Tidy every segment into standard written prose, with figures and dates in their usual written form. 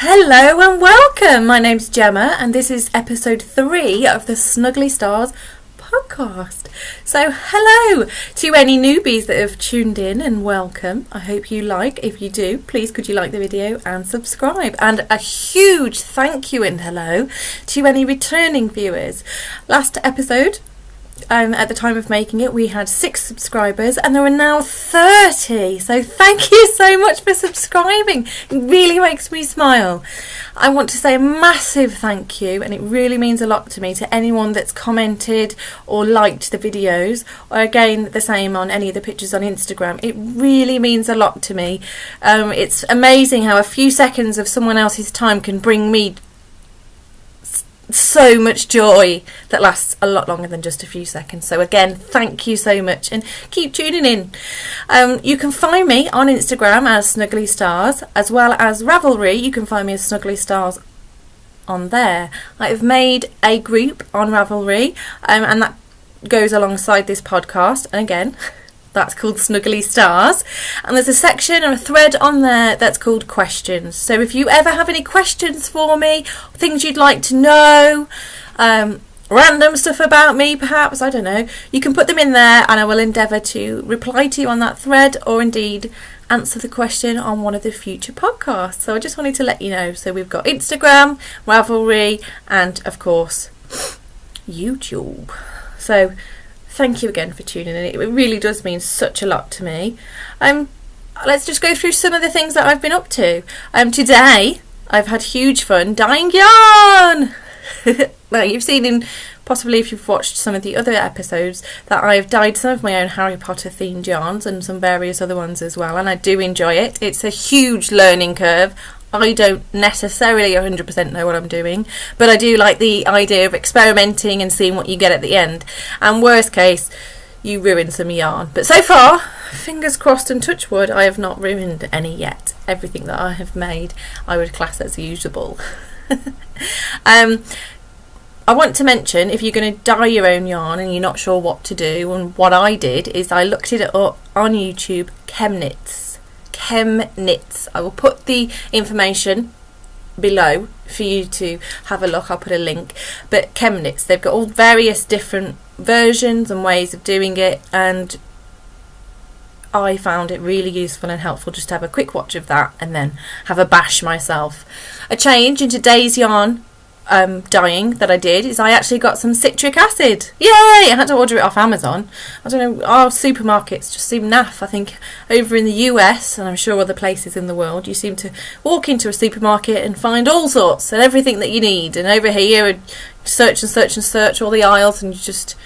Hello and welcome. My name's Gemma and this is episode 3 of the Snuggly Stars podcast. So hello to any newbies that have tuned in and welcome. I hope you like. If you do, please could you like the video and subscribe. And a huge thank you and hello to any returning viewers. Last episode, at the time of making it, we had 6 subscribers and there are now 30. So thank you so much for subscribing. It really makes me smile. I want to say a massive thank you, and it really means a lot to me, to anyone that's commented or liked the videos, or again the same on any of the pictures on Instagram. It really means a lot to me. It's amazing how a few seconds of someone else's time can bring me so much joy that lasts a lot longer than just a few seconds. So again, thank you so much and keep tuning in. You can find me on Instagram as Snuggly Stars, as well as Ravelry. You can find me as Snuggly Stars on there. I've made a group on Ravelry and that goes alongside this podcast, and again that's called Snuggly Stars, and there's a section or a thread on there that's called questions. So if you ever have any questions for me, things you'd like to know, random stuff about me perhaps, I don't know, you can put them in there and I will endeavour to reply to you on that thread, or indeed answer the question on one of the future podcasts. So I just wanted to let you know. So we've got Instagram, Ravelry, and of course YouTube. So thank you again for tuning in. It really does mean such a lot to me. Let's just go through some of the things that I've been up to. Today I've had huge fun dyeing yarn. Now you've seen in, possibly if you've watched some of the other episodes, that I've dyed some of my own Harry Potter themed yarns and some various other ones as well, and I do enjoy it. It's a huge learning curve. I don't necessarily 100% know what I'm doing, but I do like the idea of experimenting and seeing what you get at the end. And worst case, you ruin some yarn. But so far, fingers crossed and touch wood, I have not ruined any yet. Everything that I have made, I would class as usable. I want to mention, if you're going to dye your own yarn and you're not sure what to do, and what I did is I looked it up on YouTube, Chemknits. I will put the information below for you to have a look. I'll put a link. But Chemknits, they've got all various different versions and ways of doing it, and I found it really useful and helpful just to have a quick watch of that and then have a bash myself. A change in today's yarn dyeing that I did is I actually got some citric acid. Yay! I had to order it off Amazon. I don't know, our supermarkets just seem naff. I think over in the US, and I'm sure other places in the world, you seem to walk into a supermarket and find all sorts and everything that you need, and over here search and search and search all the aisles and just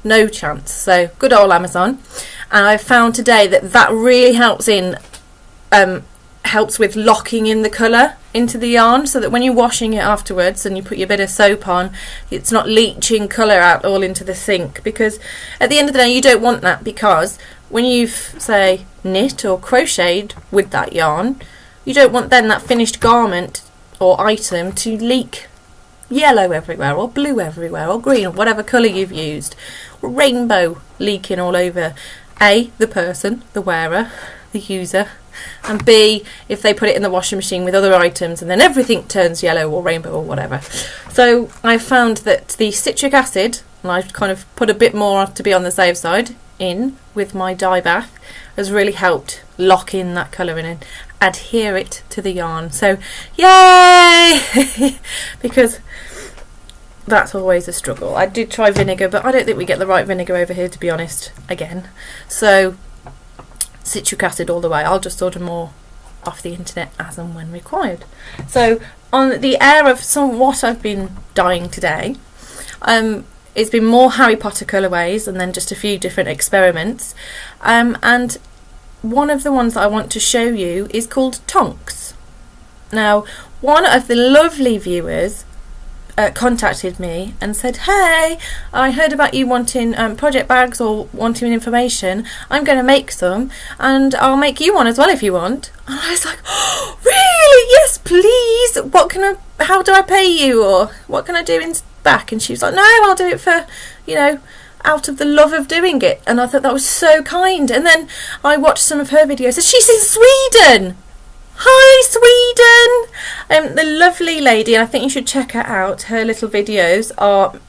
no chance. So good old Amazon. And I found today that really helps with locking in the colour into the yarn, so that when you're washing it afterwards and you put your bit of soap on, it's not leaching colour out all into the sink, because at the end of the day you don't want that, because when you've, say, knit or crocheted with that yarn, you don't want then that finished garment or item to leak yellow everywhere or blue everywhere or green or whatever colour you've used, or rainbow leaking all over A, the person, the wearer, the user, and B, if they put it in the washing machine with other items and then everything turns yellow or rainbow or whatever. So I found that the citric acid, and I've kind of put a bit more to be on the safe side in with my dye bath, has really helped lock in that colour in and adhere it to the yarn. So yay! Because that's always a struggle. I did try vinegar, but I don't think we get the right vinegar over here, to be honest, again. So citric acid all the way. I'll just order more off the internet as and when required. So on the air of what I've been dyeing today, it's been more Harry Potter colourways and then just a few different experiments, and one of the ones that I want to show you is called Tonks. Now, one of the lovely viewers contacted me and said, hey, I heard about you wanting project bags or wanting information. I'm going to make some and I'll make you one as well if you want. And I was like, oh, really? Yes, please. How do I pay you, or what can I do back? And she was like, no, I'll do it for, out of the love of doing it. And I thought that was so kind. And then I watched some of her videos and she's in Sweden. Hi, Sweden! The lovely lady, and I think you should check her out, her little videos are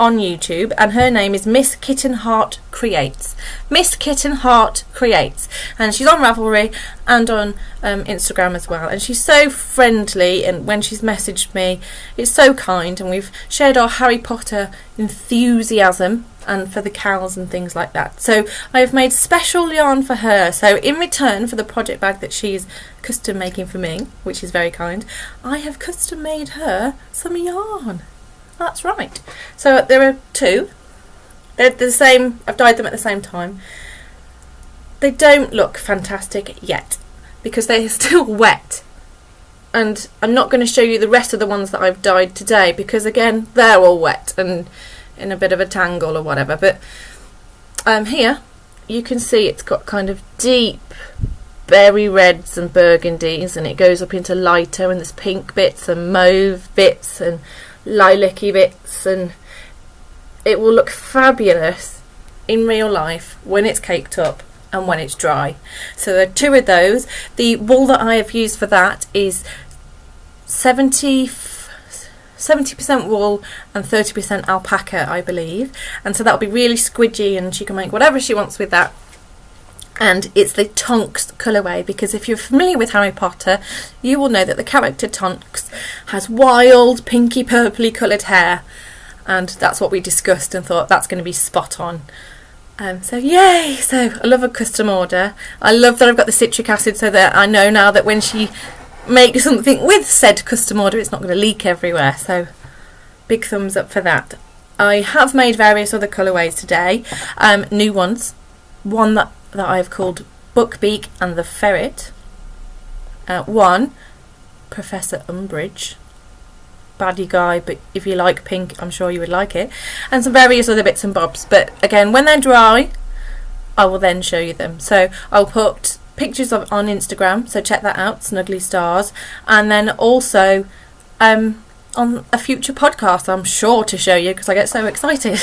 on YouTube, and her name is Miss Kitten Heart Creates. Miss Kitten Heart Creates, and she's on Ravelry and on Instagram as well, and she's so friendly, and when she's messaged me it's so kind, and we've shared our Harry Potter enthusiasm and for the cows and things like that. So I have made special yarn for her, so in return for the project bag that she's custom making for me, which is very kind, I have custom made her some yarn. That's right. So there are two. They're the same. I've dyed them at the same time. They don't look fantastic yet because they're still wet. And I'm not going to show you the rest of the ones that I've dyed today because, again, they're all wet and in a bit of a tangle or whatever. But here you can see it's got kind of deep berry reds and burgundies, and it goes up into lighter, and there's pink bits and mauve bits and lilac-y bits, and it will look fabulous in real life when it's caked up and when it's dry. So there are two of those. The wool that I have used for that is 70% wool and 30% alpaca, I believe, and so that'll be really squidgy, and she can make whatever she wants with that. And it's the Tonks colourway, because if you're familiar with Harry Potter, you will know that the character Tonks has wild pinky purpley coloured hair, and that's what we discussed and thought that's going to be spot on. So yay! So I love a custom order. I love that I've got the citric acid, so that I know now that when she makes something with said custom order, it's not going to leak everywhere. So big thumbs up for that. I have made various other colourways today, new ones. One that I've called Buckbeak and the Ferret. One, Professor Umbridge. Baddie guy, but if you like pink, I'm sure you would like it. And some various other bits and bobs. But again, when they're dry, I will then show you them. So I'll put pictures of on Instagram, so check that out, Snuggly Stars. And then also on a future podcast, I'm sure to show you, because I get so excited.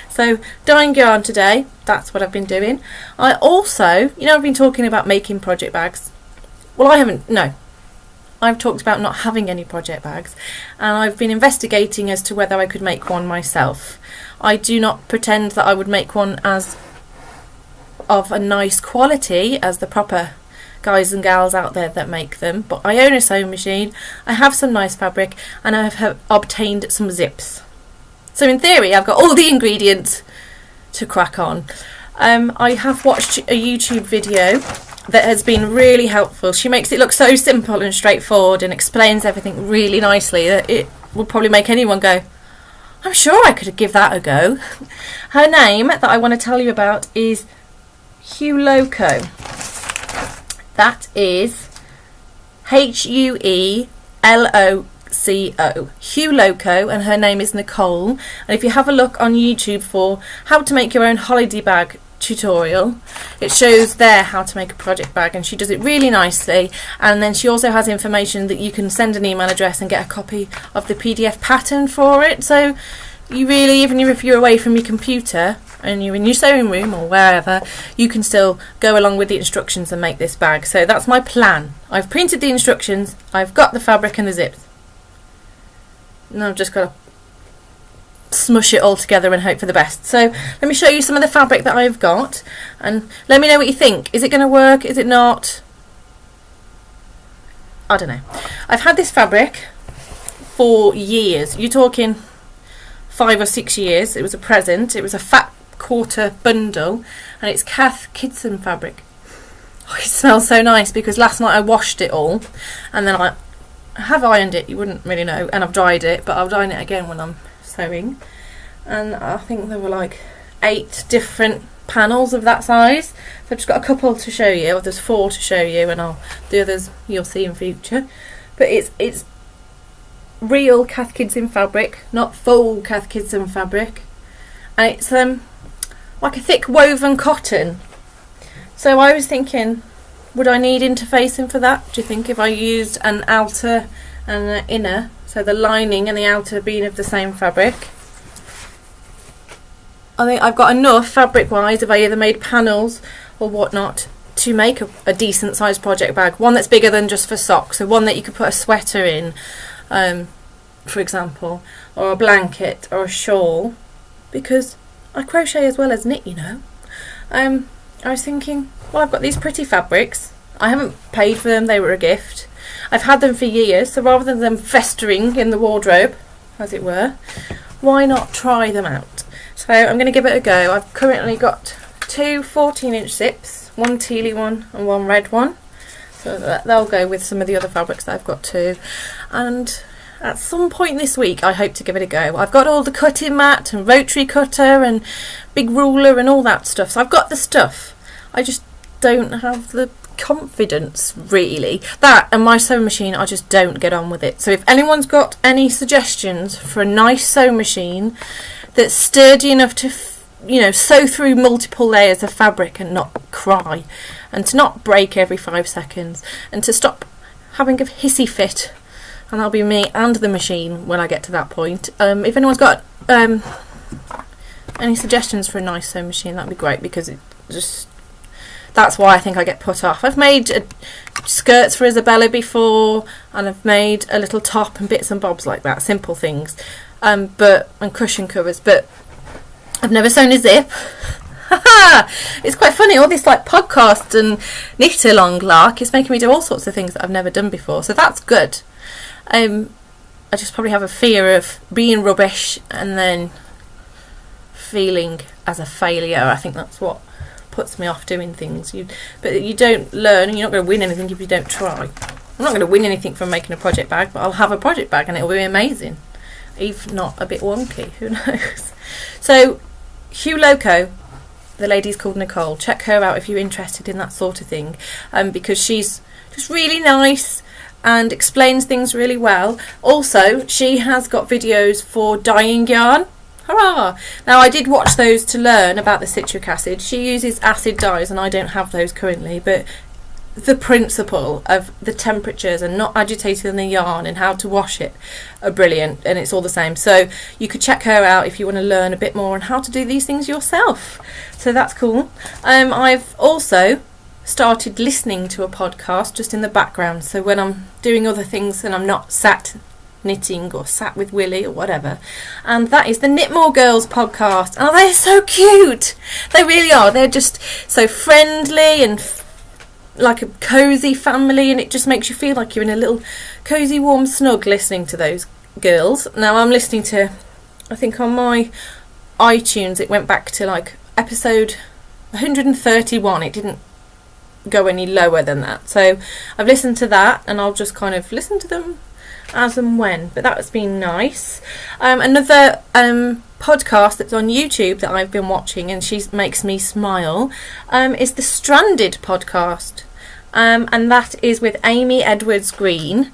So dyeing yarn today, that's what I've been doing. I also, I've been talking about making project bags. Well, I've talked about not having any project bags, and I've been investigating as to whether I could make one myself. I do not pretend that I would make one as of a nice quality as the proper guys and gals out there that make them, but I own a sewing machine, I have some nice fabric, and I have obtained some zips. So in theory I've got all the ingredients to crack on. I have watched a YouTube video that has been really helpful. She makes it look so simple and straightforward and explains everything really nicely that it will probably make anyone go, I'm sure I could give that a go. Her name that I want to tell you about is Hueloco. That is Hueloco. Hueloco, and her name is Nicole. And if you have a look on YouTube for how to make your own holiday bag tutorial, it shows there how to make a project bag, and she does it really nicely. And then she also has information that you can send an email address and get a copy of the PDF pattern for it. So you really, even if you're away from your computer and you're in your sewing room or wherever, you can still go along with the instructions and make this bag. So that's my plan. I've printed the instructions, I've got the fabric and the zips. Now I've just got to smush it all together and hope for the best. So let me show you some of the fabric that I've got, and let me know what you think. Is it going to work? Is it not? I don't know. I've had this fabric for years. You're talking 5 or 6 years. It was a present. It was a fat quarter bundle, and it's Cath Kidson fabric. Oh, it smells so nice, because last night I washed it all, and then I have ironed it, you wouldn't really know, and I've dried it, but I'll dye it again when I'm sewing. And I think there were like 8 different panels of that size, so I've just got a couple to show you, or there's 4 to show you, and the others you'll see in future. But it's real Cath Kidson fabric, not full Cath Kidson fabric, and it's like a thick woven cotton. So I was thinking, would I need interfacing for that? Do you think if I used an outer and an inner, so the lining and the outer being of the same fabric? I think I've got enough fabric wise if I either made panels or whatnot to make a decent sized project bag, one that's bigger than just for socks, so one that you could put a sweater in, for example, or a blanket or a shawl, because I crochet as well as knit, you know. I was thinking, well, I've got these pretty fabrics, I haven't paid for them, they were a gift, I've had them for years, so rather than them festering in the wardrobe, as it were, why not try them out? So I'm going to give it a go. I've currently got 2 14-inch zips, one tealy one and one red one, so they'll go with some of the other fabrics that I've got too. And at some point this week I hope to give it a go. I've got all the cutting mat and rotary cutter and big ruler and all that stuff, so I've got the stuff, I just don't have the confidence really. That and my sewing machine, I just don't get on with it. So if anyone's got any suggestions for a nice sewing machine that's sturdy enough to sew through multiple layers of fabric and not cry, and to not break every 5 seconds, and to stop having a hissy fit, and that'll be me and the machine when I get to that point. If anyone's got any suggestions for a nice sewing machine, that'd be great, because it just, that's why I think I get put off. I've made skirts for Isabella before, and I've made a little top and bits and bobs like that, simple things, and cushion covers, but I've never sewn a zip. It's quite funny, all this like podcast and knit along lark is making me do all sorts of things that I've never done before, so that's good. I just probably have a fear of being rubbish and then feeling as a failure. I think that's what puts me off doing things. But you don't learn, and you're not going to win anything if you don't try. I'm not going to win anything from making a project bag, but I'll have a project bag and it'll be amazing, if not a bit wonky, who knows. So hueloco, the lady's called Nicole, check her out if you're interested in that sort of thing, because she's just really nice and explains things really well. Also, she has got videos for dyeing yarn. Hurrah! Now, I did watch those to learn about the citric acid. She uses acid dyes and I don't have those currently, but the principle of the temperatures and not agitating the yarn and how to wash it are brilliant, and it's all the same. So you could check her out if you want to learn a bit more on how to do these things yourself. So that's cool. I've also started listening to a podcast just in the background, so when I'm doing other things and I'm not sat knitting or sat with Willie or whatever, and that is the Knit More Girls podcast. Oh, they're so cute, they really are. They're just so friendly and like a cozy family, and it just makes you feel like you're in a little cozy warm snug listening to those girls. Now I'm listening to, I think on my iTunes it went back to like episode 131, it didn't go any lower than that, so I've listened to that and I'll just kind of listen to them as and when, but that's been nice. Another podcast that's on YouTube that I've been watching, and she makes me smile, is the Stranded podcast, and that is with Amy Edwards Green,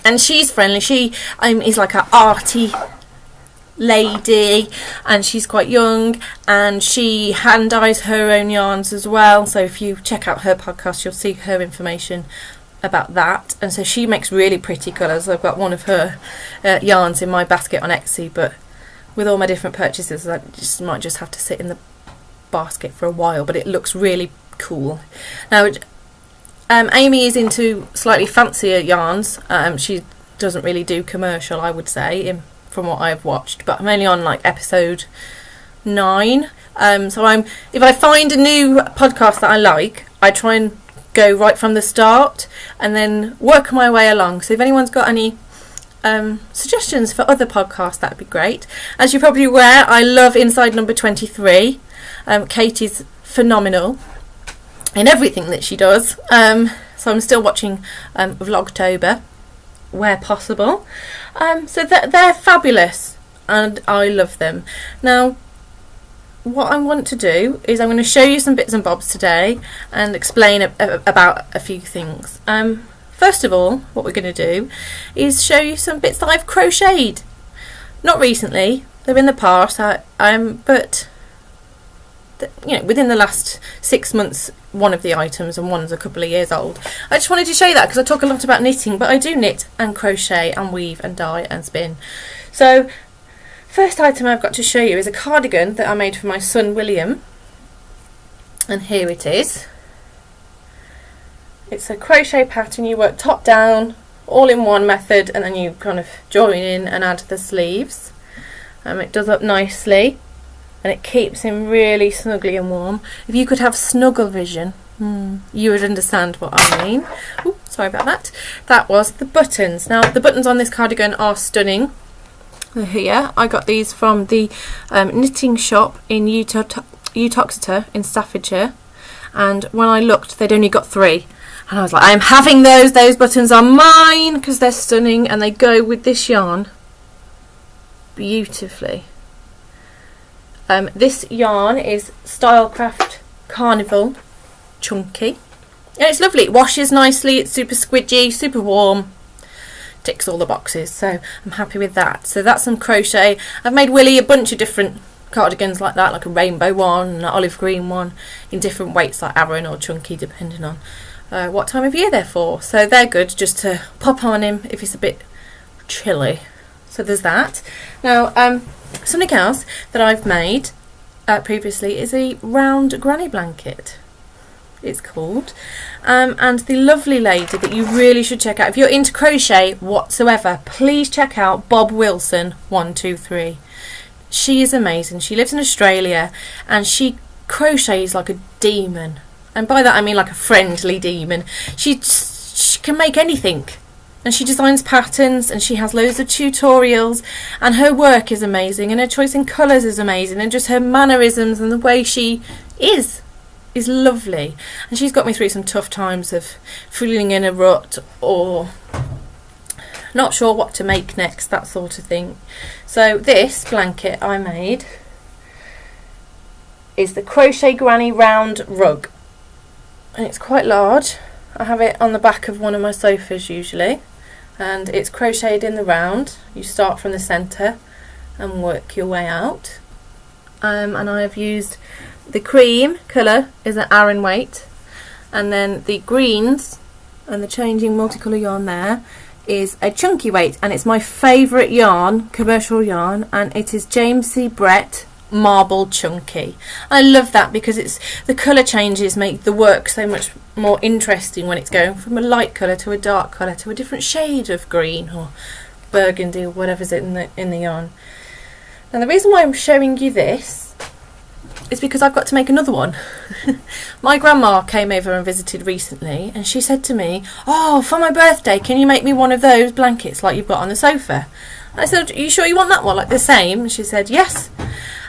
and she's friendly. She is like an arty lady, and she's quite young, and she hand dyes her own yarns as well, so if you check out her podcast you'll see her information about that. And so she makes really pretty colours. I've got one of her yarns in my basket on Etsy, but with all my different purchases I might just have to sit in the basket for a while, but it looks really cool. Now Amy is into slightly fancier yarns. She doesn't really do commercial, I would say, from what I've watched, but I'm only on like episode 9, so if I find a new podcast that I like, I try and go right from the start and then work my way along. So if anyone's got any suggestions for other podcasts, that'd be great. As you're probably aware, I love Inside Number 23. Katie's phenomenal in everything that she does, so I'm still watching Vlogtober where possible. So they're fabulous and I love them. Now what I want to do is I'm going to show you some bits and bobs today and explain about a few things. First of all, what we're going to do is show you some bits that I've crocheted. Not recently, they're in the past, but within the last 6 months, one of the items, and one's a couple of years old. I just wanted to show you that because I talk a lot about knitting, but I do knit and crochet and weave and dye and spin. So first item I've got to show you is a cardigan that I made for my son William, and here it is. It's a crochet pattern. You work top down, all in one method, and then you kind of join in and add the sleeves. It does up nicely, and it keeps him really snuggly and warm. If you could have snuggle vision, you would understand what I mean. Ooh, sorry about that. That was the buttons. Now the buttons on this cardigan are stunning. They're here. I got these from the knitting shop in Utoxeter in Staffordshire, and when I looked, they'd only got 3. And I was like, I'm having those. Those buttons are mine because they're stunning and they go with this yarn beautifully. This yarn is Stylecraft Carnival Chunky. And it's lovely. It washes nicely. It's super squidgy, super warm. Ticks all the boxes. So I'm happy with that. So that's some crochet. I've made Willie a bunch of different cardigans like that, like a rainbow one and an olive green one in different weights like Aran or Chunky, depending on what time of year they're for. So they're good just to pop on him if it's a bit chilly. So there's that. Now something else that I've made previously is a round granny blanket, it's called, and the lovely lady that you really should check out if you're into crochet whatsoever, please check out Bob Wilson 123. She is amazing. She lives in Australia and she crochets like a demon. And by that I mean like a friendly demon. She can make anything. And she designs patterns and she has loads of tutorials, and her work is amazing and her choice in colours is amazing, and just her mannerisms and the way she is lovely. And she's got me through some tough times of feeling in a rut or not sure what to make next, that sort of thing. So this blanket I made is the Crochet Granny Round Rug. And it's quite large. I have it on the back of one of my sofas usually, and it's crocheted in the round. You start from the centre and work your way out. And I have used the cream colour is an Aran weight, and then the greens and the changing multicolour yarn there is a chunky weight, and it's my favourite yarn, commercial yarn, and it is James C. Brett Marble Chunky. I love that because it's the colour changes make the work so much more interesting when it's going from a light colour to a dark colour to a different shade of green or burgundy or whatever's in the yarn. Now the reason why I'm showing you this is because I've got to make another one. My grandma came over and visited recently, and she said to me, "Oh, for my birthday, can you make me one of those blankets like you've got on the sofa?" And I said, "Are you sure you want that one, like the same?" And she said, "Yes."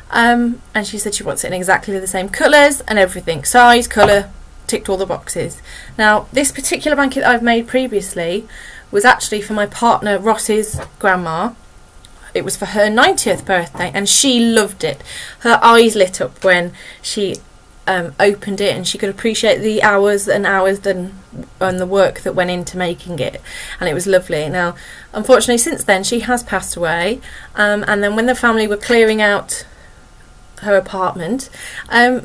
And she said she wants it in exactly the same colours and everything, size, colour, ticked all the boxes. Now this particular blanket I've made previously was actually for my partner Ross's grandma. It was for her 90th birthday and she loved it. Her eyes lit up when she opened it, and she could appreciate the hours and hours and the work that went into making it, and it was lovely. Now unfortunately since then she has passed away, and then when the family were clearing out her apartment,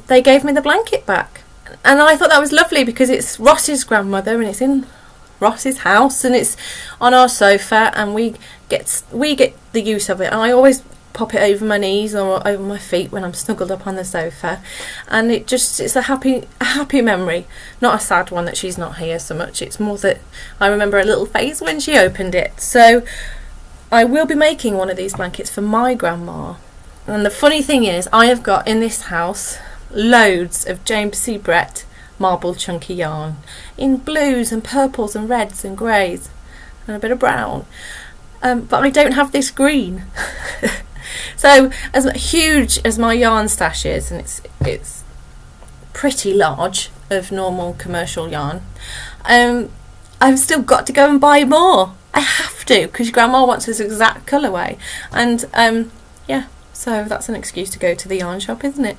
they gave me the blanket back, and I thought that was lovely because it's Ross's grandmother and it's in Ross's house and it's on our sofa, and we get the use of it. And I always pop it over my knees or over my feet when I'm snuggled up on the sofa, and it's a happy memory, not a sad one that she's not here so much. It's more that I remember a little face when she opened it. So I will be making one of these blankets for my grandma. And the funny thing is, I have got in this house loads of James C. Brett Marble Chunky yarn in blues and purples and reds and greys and a bit of brown, but I don't have this green. So as huge as my yarn stash is, and it's pretty large of normal commercial yarn, I've still got to go and buy more. I have to, because Grandma wants this exact colourway, and yeah, so that's an excuse to go to the yarn shop, isn't it?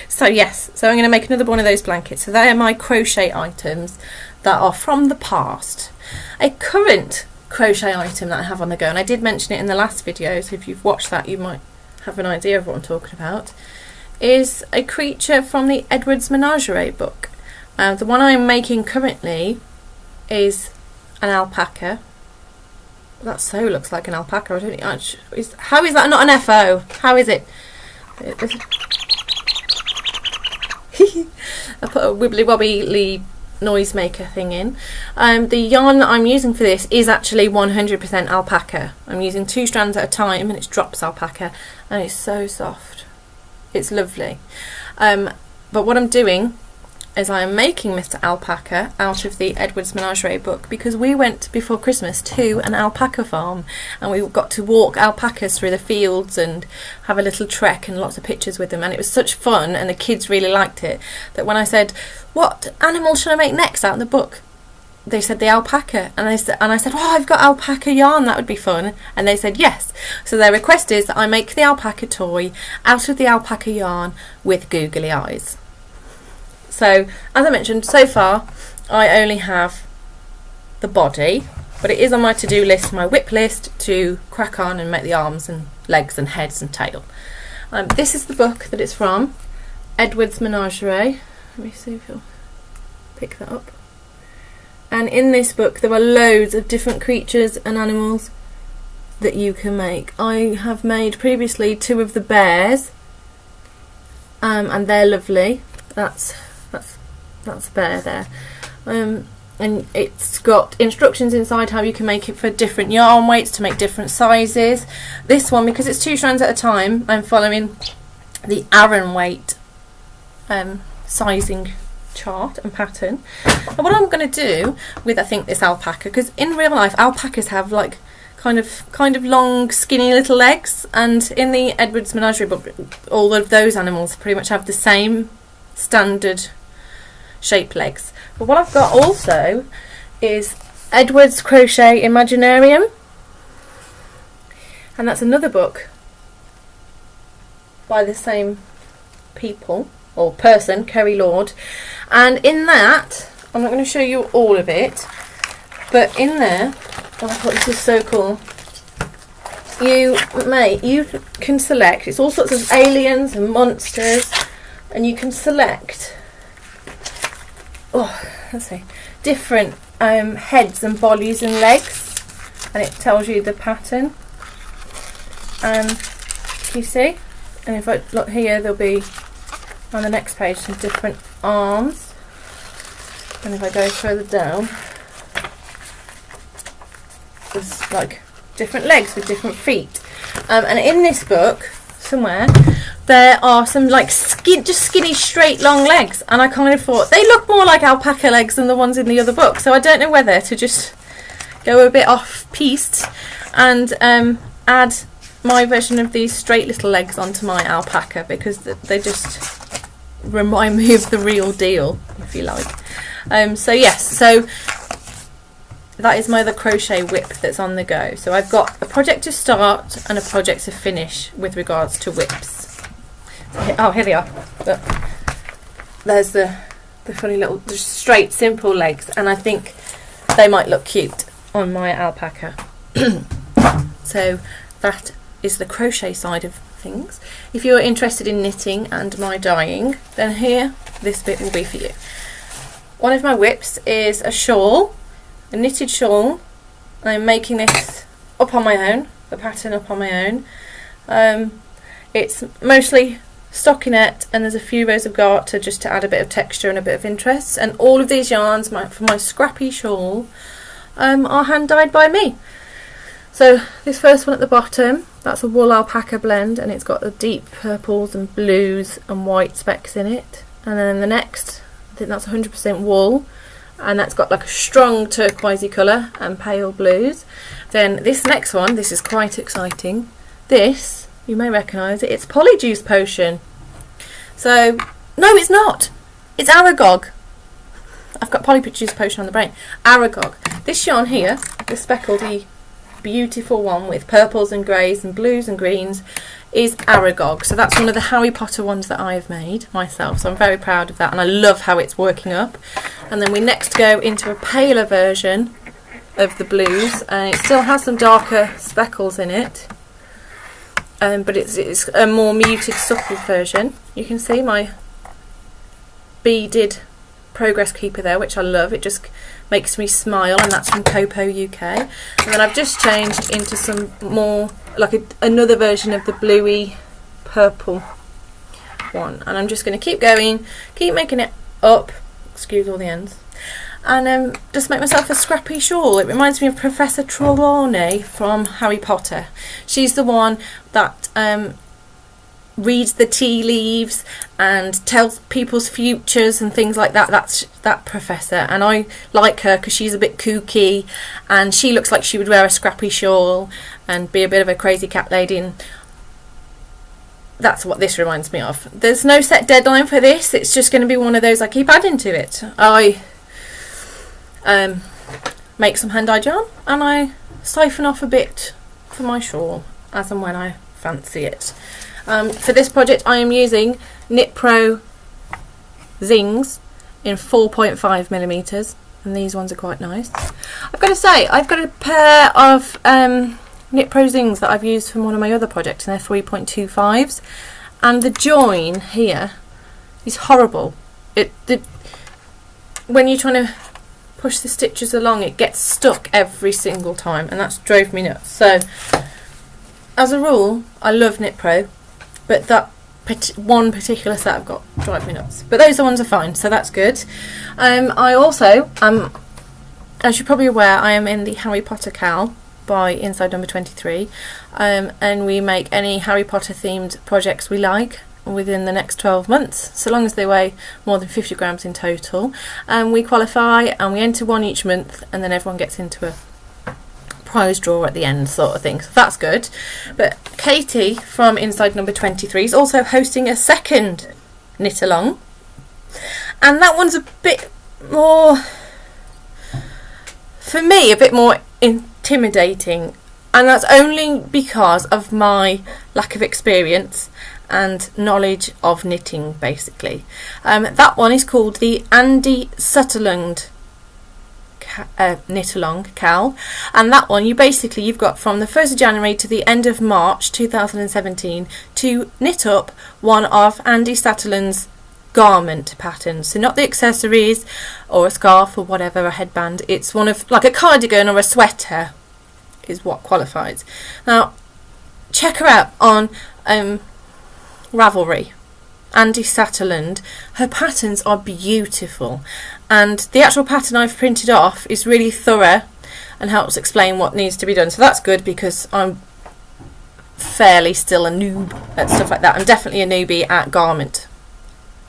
So yes, so I'm going to make another one of those blankets. So they are my crochet items that are from the past. A current crochet item that I have on the go, and I did mention it in the last video, so if you've watched that you might have an idea of what I'm talking about, is a creature from the Edward's Menagerie book. The one I'm making currently is an alpaca. That so looks like an alpaca. I don't think how is that not an FO? How is it? I put a wibbly wobbly noisemaker thing in. The yarn that I'm using for this is actually 100% alpaca. I'm using 2 strands at a time, and it's drops alpaca, and it's so soft. It's lovely. But what I'm doing is I am making Mr. Alpaca out of the Edward's Menagerie book, because we went before Christmas to an alpaca farm and we got to walk alpacas through the fields and have a little trek and lots of pictures with them, and it was such fun and the kids really liked it that when I said, what animal should I make next out in the book, they said the alpaca, and I said, oh, I've got alpaca yarn, that would be fun, and they said yes. So their request is that I make the alpaca toy out of the alpaca yarn with googly eyes. So, as I mentioned, so far I only have the body, but it is on my to-do list, my whip list, to crack on and make the arms and legs and heads and tail. This is the book that it's from, Edward's Menagerie. Let me see if you'll pick that up. And in this book there are loads of different creatures and animals that you can make. I have made previously 2 of the bears, and they're lovely. That's a bear there, and it's got instructions inside how you can make it for different yarn weights to make different sizes. This one, because it's 2 strands at a time, I'm following the Aran weight sizing chart and pattern. And what I'm going to do with, I think, this alpaca, because in real life alpacas have like kind of long skinny little legs, and in the Edward's Menagerie book all of those animals pretty much have the same standard shaped legs. But what I've got also is Edward's Crochet Imaginarium, and that's another book by the same people or person, Kerry Lord, and in that, I'm not going to show you all of it, but in there, oh, I thought this was so cool, you can select, it's all sorts of aliens and monsters, and you can select, let's see, different heads and bodies and legs, and it tells you the pattern. And you see, and if I look here, there'll be on the next page some different arms, and if I go further down, there's like different legs with different feet. And in this book somewhere there are some like just skinny straight long legs, and I kind of thought they look more like alpaca legs than the ones in the other book, so I don't know whether to just go a bit off piste and add my version of these straight little legs onto my alpaca, because they just remind me of the real deal, if you like. So yes, so that is my other crochet whip that's on the go. So I've got a project to start and a project to finish with regards to whips. Oh, here they are. Look. There's the funny little, just straight, simple legs, and I think they might look cute on my alpaca. So that is the crochet side of things. If you're interested in knitting and my dyeing, then here, this bit will be for you. One of my whips is a shawl, a knitted shawl. I'm making this up on my own, the pattern up on my own. It's mostly stockinette, and there's a few rows of garter just to add a bit of texture and a bit of interest, and all of these yarns for my scrappy shawl are hand dyed by me. So this first one at the bottom, that's a wool alpaca blend, and it's got the deep purples and blues and white specks in it. And then the next, I think that's 100% wool, and that's got like a strong turquoisey colour and pale blues. Then this next one, this is quite exciting. This, you may recognise it, it's Polyjuice Potion. So, no it's not, it's Aragog. I've got Polyjuice Potion on the brain. Aragog. This yarn here, the speckledy beautiful one with purples and greys and blues and greens, is Aragog. So that's one of the Harry Potter ones that I've made myself, so I'm very proud of that, and I love how it's working up. And then we next go into a paler version of the blues, and it still has some darker speckles in it, but it's a more muted, subtle version. You can see my beaded progress keeper there, which I love. It just makes me smile, and that's from Copo UK. And then I've just changed into some more like another version of the bluey purple one, and I'm just going to keep going, keep making it up, excuse all the ends, and just make myself a scrappy shawl. It reminds me of Professor Trelawney from Harry Potter. She's the one that reads the tea leaves and tells people's futures and things like that. That's that professor, and I like her because she's a bit kooky and she looks like she would wear a scrappy shawl and be a bit of a crazy cat lady, and that's what this reminds me of. There's no set deadline for this, it's just going to be one of those I keep adding to it. I make some hand-dyed yarn and I siphon off a bit for my shawl as and when I fancy it. For this project I am using Knit Pro Zings in 4.5mm, and these ones are quite nice. I've got to say, I've got a pair of Knit Pro Zings that I've used from one of my other projects, and they're 3.25s, and the join here is horrible. When you're trying to push the stitches along, it gets stuck every single time, and that's drove me nuts. So as a rule I love Knit Pro, but that one particular set I've got drive me nuts. But those ones are fine, so that's good. I also, as you're probably aware, I am in the Harry Potter cowl by Inside Number 23, and we make any Harry Potter themed projects we like within the next 12 months, so long as they weigh more than 50 grams in total. We qualify and we enter one each month, and then everyone gets into a prize draw at the end, sort of thing, so that's good. But Katie from Inside Number 23 is also hosting a second knit along, and that one's a bit more, for me, a bit more intimidating, and that's only because of my lack of experience and knowledge of knitting, basically. That one is called the Andy Sutherland knit along cowl, and that one you've got from the 1st of January to the end of March 2017 to knit up one of Andy Sutherland's garment patterns. So not the accessories or a scarf or whatever, a headband. It's one of, like, a cardigan or a sweater is what qualifies. Now check her out on Ravelry, Andy Sutherland. Her patterns are beautiful, and the actual pattern I've printed off is really thorough and helps explain what needs to be done, so that's good because I'm fairly still a noob at stuff like that. I'm definitely a newbie at garment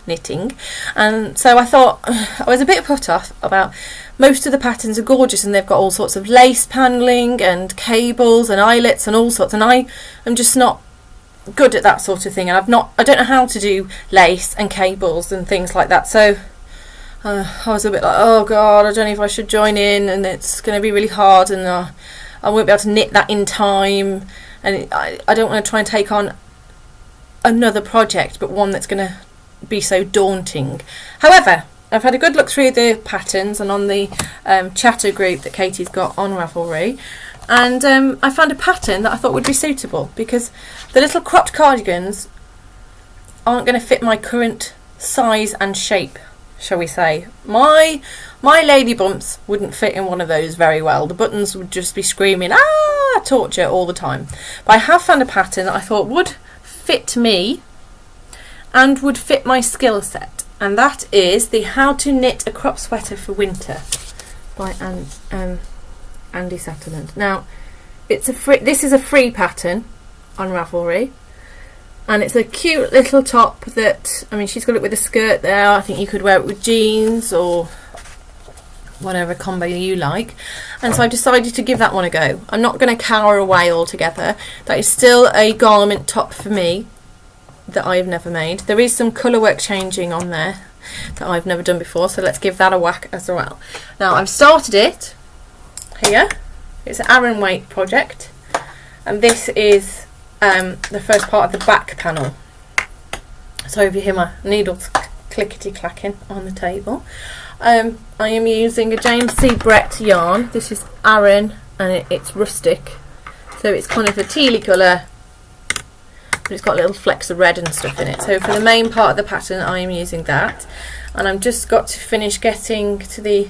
knitting, and so I thought, I was a bit put off about most of the patterns are gorgeous and they've got all sorts of lace panelling and cables and eyelets and all sorts, and I am just not good at that sort of thing, and I don't know how to do lace and cables and things like that, so I was a bit like, oh god, I don't know if I should join in, and it's going to be really hard, and I won't be able to knit that in time, and I don't want to try and take on another project, but one that's going to be so daunting. However, I've had a good look through the patterns and on the chatter group that Katie's got on Ravelry, and I found a pattern that I thought would be suitable, because the little cropped cardigans aren't going to fit my current size and shape, shall we say. My lady bumps wouldn't fit in one of those very well. The buttons would just be screaming ah, torture all the time. But I have found a pattern that I thought would fit me and would fit my skill set, and that is the How to Knit a Crop Sweater for Winter by Andy Sutherland. Now, this is a free pattern on Ravelry, and it's a cute little top that, I mean, she's got it with a skirt there. I think you could wear it with jeans or whatever combo you like, and so I've decided to give that one a go. I'm not going to cower away altogether. That is still a garment top for me that I've never made. There is some colour work changing on there that I've never done before, so let's give that a whack as well. Now, I've started it here. It's an Aran weight project, and this is the first part of the back panel. So if you hear my needles clickety clacking on the table, I am using a James C. Brett yarn. This is Aran, and it's rustic, so it's kind of a tealy colour, but it's got little flecks of red and stuff in it. So for the main part of the pattern I am using that, and I've just got to finish getting to the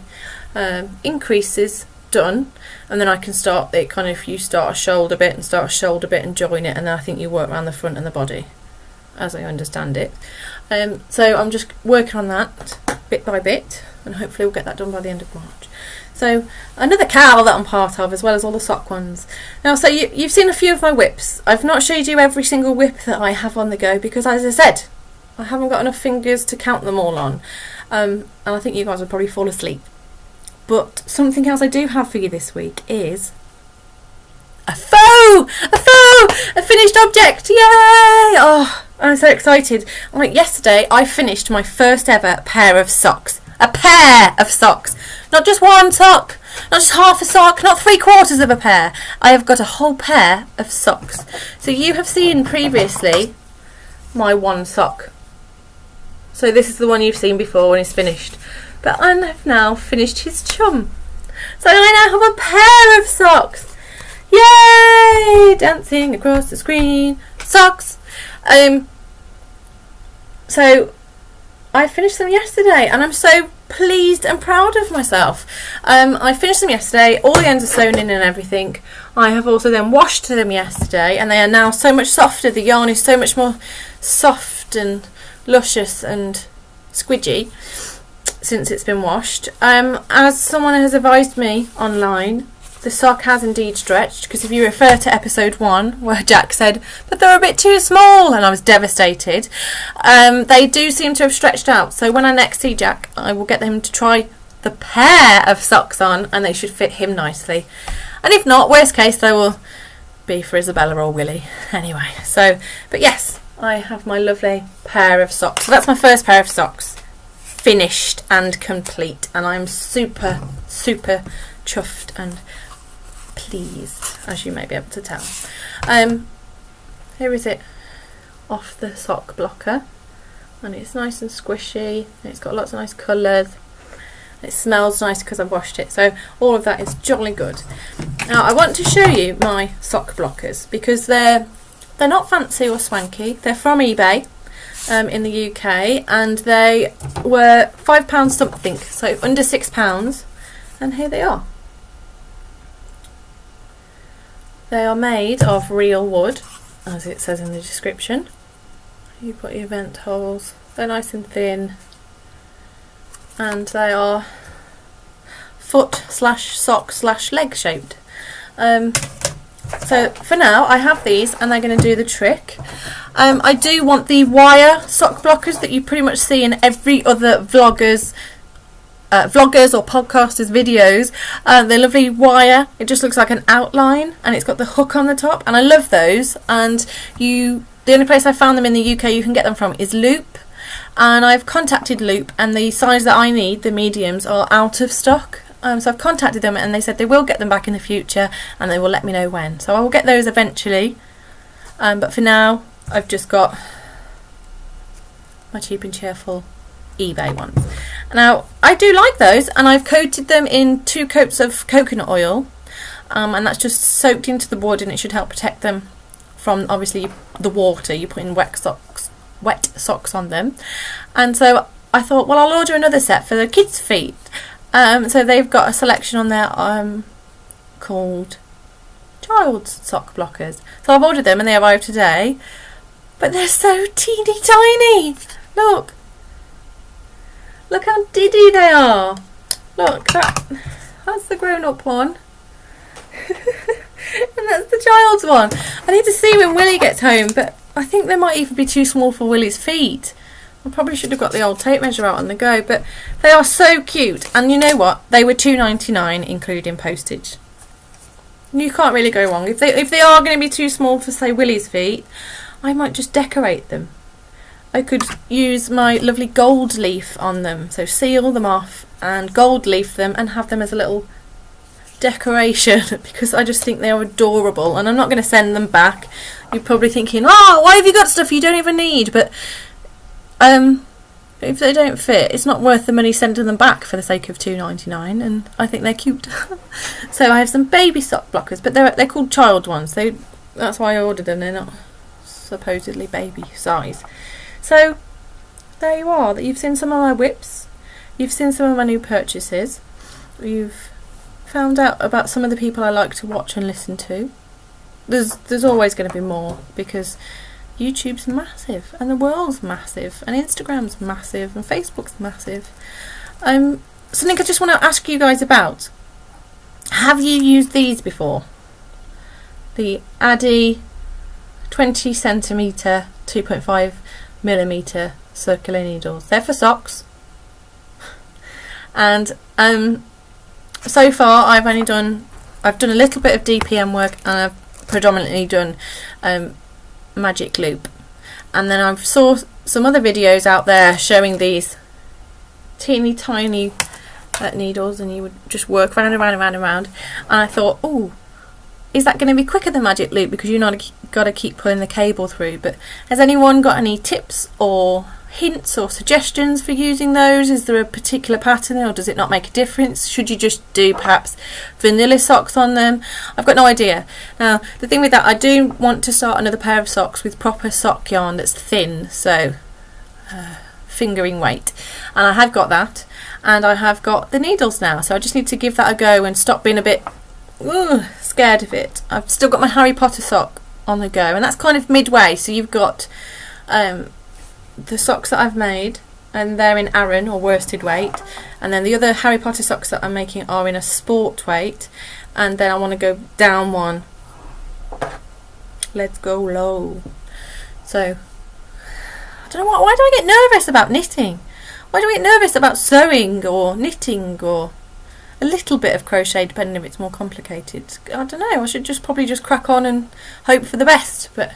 increases done, and then I can start it kind of, you start a shoulder bit and start a shoulder bit and join it, and then I think you work around the front and the body, as I understand it. So I'm just working on that bit by bit, and hopefully we'll get that done by the end of March. So another cowl that I'm part of, as well as all the sock ones. Now, so you've seen a few of my whips. I've not showed you every single whip that I have on the go because, as I said, I haven't got enough fingers to count them all on. And I think you guys will probably fall asleep. But something else I do have for you this week is a finished object. Yay! Oh, I'm so excited. Like yesterday, I finished my first ever pair of socks. A pair of socks. Not just one sock, not just half a sock, not 3/4 of a pair. I have got a whole pair of socks. So you have seen previously my one sock. So this is the one you've seen before when it's finished. But I have now finished his chum. So I now have a pair of socks. Yay! Dancing across the screen. Socks. So I finished them yesterday and I'm so pleased and proud of myself. I finished them yesterday. All the ends are sewn in and everything. I have also then washed them yesterday and they are now so much softer. The yarn is so much more soft and luscious and squidgy since it's been washed. As someone has advised me online, the sock has indeed stretched, because if you refer to episode 1 where Jack said but they're a bit too small and I was devastated, they do seem to have stretched out. So when I next see Jack, I will get him to try the pair of socks on and they should fit him nicely. And if not, worst case, they will be for Isabella or Willie anyway. So, but yes, I have my lovely pair of socks. So that's my first pair of socks, finished and complete, and I'm super chuffed and pleased, as you may be able to tell. Here is it off the sock blocker, and it's nice and squishy and it's got lots of nice colours. It smells nice because I've washed it, so all of that is jolly good. Now I want to show you my sock blockers because they're not fancy or swanky. They're from eBay in the UK and they were £5 something, so under £6, and here they are. They are made of real wood, as it says in the description. You've got your vent holes, they're nice and thin, and they are foot/sock/leg shaped. So for now I have these and they're going to do the trick. I do want the wire sock blockers that you pretty much see in every other vloggers or podcasters videos. They're lovely wire, it just looks like an outline and it's got the hook on the top, and I love those. And the only place I found them in the UK you can get them from is Loop, and I've contacted Loop and the size that I need, the mediums, are out of stock. So I've contacted them and they said they will get them back in the future and they will let me know when. So I will get those eventually, but for now I've just got my cheap and cheerful eBay ones. Now I do like those, and I've coated them in 2 coats of coconut oil, and that's just soaked into the wood, and it should help protect them from obviously the water. You put in wet socks on them. And so I thought, well, I'll order another set for the kids' feet. So they've got a selection on there called child's sock blockers. So I've ordered them and they arrived today, but they're so teeny tiny. Look how diddy they are. Look, that's the grown-up one. And that's the child's one. I need to see when Willie gets home, but I think they might even be too small for Willie's feet. I probably should have got the old tape measure out on the go, but they are so cute. And you know what? They were £2.99 including postage. You can't really go wrong. If they are going to be too small for, say, Willie's feet, I might just decorate them. I could use my lovely gold leaf on them, so seal them off and gold leaf them and have them as a little decoration, because I just think they are adorable. And I'm not going to send them back. You're probably thinking, oh, why have you got stuff you don't even need? But if they don't fit, it's not worth the money sending them back for the sake of £2.99, and I think they're cute. So I have some baby sock blockers, but they're called child ones. That's why I ordered them. They're not supposedly baby size. So there you are. You've seen some of my whips. You've seen some of my new purchases. You've found out about some of the people I like to watch and listen to. There's always going to be more, because YouTube's massive, and the world's massive, and Instagram's massive, and Facebook's massive. Something I just want to ask you guys about. Have you used these before? The Addy 20 centimetre 2.5mm circular needles. They're for socks. And so far I've done a little bit of DPM work, and I've predominantly done magic loop. And then I've saw some other videos out there showing these teeny tiny needles, and you would just work round and round and round and round. And I thought, oh, is that going to be quicker than magic loop, because you've not got to keep pulling the cable through? But has anyone got any tips or hints or suggestions for using those? Is there a particular pattern, or does it not make a difference? Should you just do perhaps vanilla socks on them? I've got no idea. Now the thing with that, I do want to start another pair of socks with proper sock yarn that's thin, so fingering weight, and I have got that, and I have got the needles now, so I just need to give that a go and stop being a bit scared of it. I've still got my Harry Potter sock on the go, and that's kind of midway. So you've got the socks that I've made, and they're in Aran or worsted weight, and then the other Harry Potter socks that I'm making are in a sport weight, and then I want to go down one. Let's go low. So I don't know why do I get nervous about knitting? Why do I get nervous about sewing or knitting or a little bit of crochet, depending if it's more complicated? I don't know. I should probably just crack on and hope for the best, but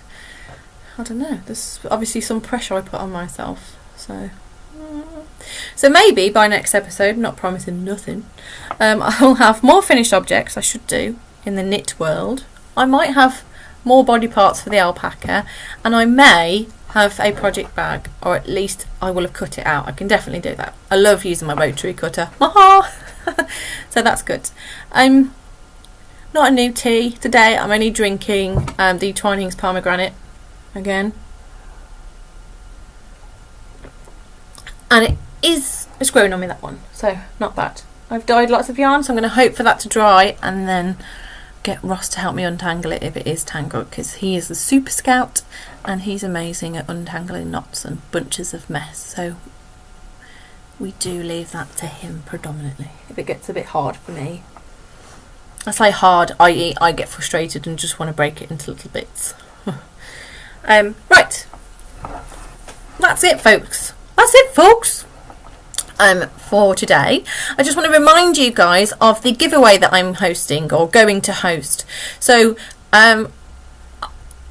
I don't know. There's obviously some pressure I put on myself. So maybe by next episode, not promising nothing, I'll have more finished objects. I should do in the knit world. I might have more body parts for the alpaca, and I may have a project bag, or at least I will have cut it out. I can definitely do that. I love using my rotary cutter. So that's good. I'm not a new tea today. I'm only drinking the Twinings pomegranate again, and it's grown on me, that one, so not bad. I've dyed lots of yarn, so I'm going to hope for that to dry and then get Ross to help me untangle it if it is tangled, because he is the super scout and he's amazing at untangling knots and bunches of mess, so we do leave that to him predominantly. If it gets a bit hard for me, I say hard, i.e. I get frustrated and just want to break it into little bits. Right, that's it folks, for today. I just want to remind you guys of the giveaway that I'm hosting, or going to host. So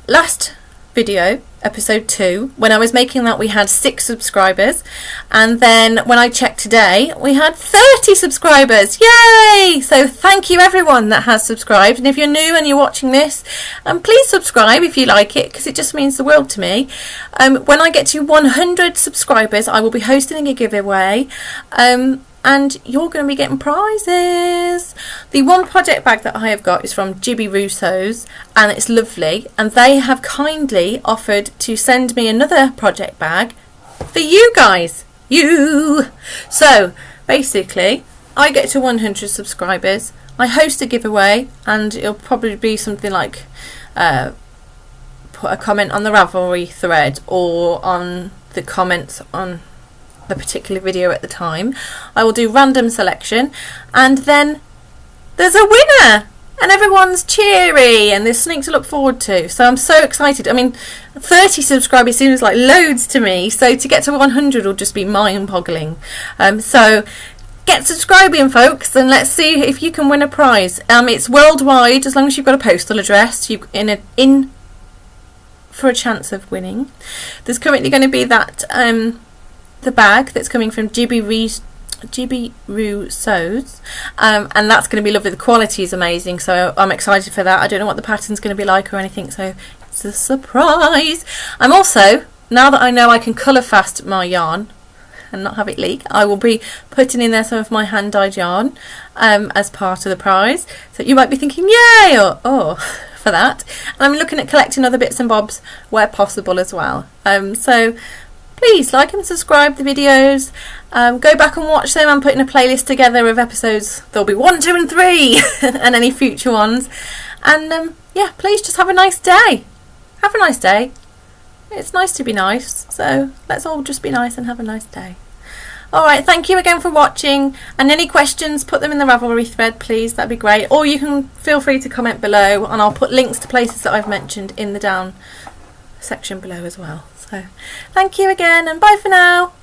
last video, episode 2, when I was making that, we had 6 subscribers, and then when I checked today we had 30 subscribers. Yay! So thank you everyone that has subscribed, and if you're new and you're watching this, please subscribe if you like it, because it just means the world to me. When I get to 100 subscribers, I will be hosting a giveaway, and you're going to be getting prizes. The one project bag that I have got is from Jibbyroo Sews, and it's lovely, and they have kindly offered to send me another project bag for you guys. So basically, I get to 100 subscribers, I host a giveaway, and it'll probably be something like put a comment on the Ravelry thread, or on the comments on the particular video at the time. I will do random selection, and then there's a winner, and everyone's cheery, and there's something to look forward to. So I'm so excited. I mean, 30 subscribers seems like loads to me, so to get to 100 will just be mind-boggling. So get subscribing folks, and let's see if you can win a prize. It's worldwide, as long as you've got a postal address, you're in for a chance of winning. There's currently going to be that the bag that's coming from Jibbyroo Sews, and that's going to be lovely. The quality is amazing, so I'm excited for that. I don't know what the pattern's going to be like or anything, so it's a surprise. I'm also, now that I know I can colour fast my yarn and not have it leak, I will be putting in there some of my hand dyed yarn as part of the prize. So you might be thinking yay, or oh, for that. And I'm looking at collecting other bits and bobs where possible as well. So please like and subscribe the videos. Go back and watch them. I'm putting a playlist together of episodes. There'll be 1, 2 and 3 and any future ones. And yeah, please just have a nice day. Have a nice day. it's nice to be nice, so let's all just be nice and have a nice day. Alright, thank you again for watching, and any questions, put them in the Ravelry thread please, that'd be great, or you can feel free to comment below and I'll put links to places that I've mentioned in the down section below as well. So thank you again, and bye for now.